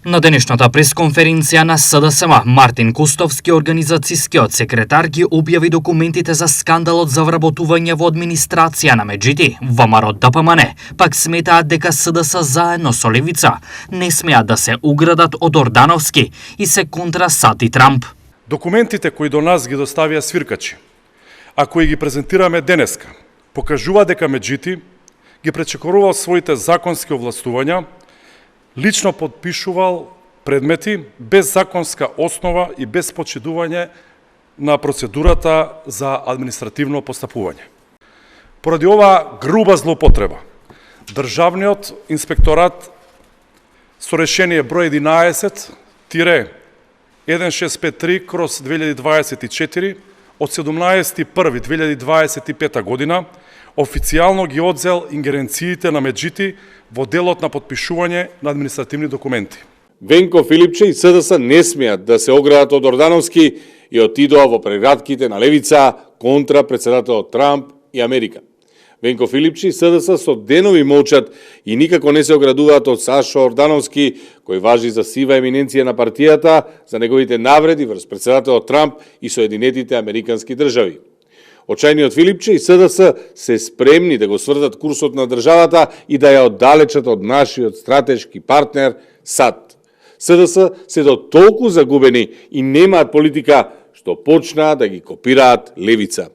На денешната пресконференција на СДСМ, Мартин Кустовски, организацијскиот секретар, ги објави документите за скандалот за вработување во администрација на Меджити. ВМРО ДПМН пак сметаат дека СДС заедно со Левица не смеат да се уградат од Ордановски и се контра Сати Трамп. Документите кои до нас ги доставија свиркачи, а кои ги презентираме денеска, покажува дека Меджити ги пречекорувал своите законски овластувања, лично подпишувал предмети без законска основа и без почитување на процедурата за административно постапување. Поради оваа груба злоупотреба, Државниот инспекторат со решение број 11-1653/2024 од 17.1.2025 година официјално ги одзел ингеренциите на Меджити во делот на подпишување на административни документи. Венко Филипче и СДС не смеат да се оградат од Ордановски и отидоа во прегратките на Левица контра председателот Трамп и Америка. Венко Филипче и СДС со денови молчат и никако не се оградуваат од Сашо Ордановски, кој важи за сива еминенција на партијата за неговите навреди врз председателот Трамп и Соединетите Американски држави. Очајниот Филипче и СДС се спремни да го свртат курсот на државата и да ја оддалечат од нашиот стратешки партнер САД. СДС се до толку загубени и немаат политика што почнаа да ги копираат Левица.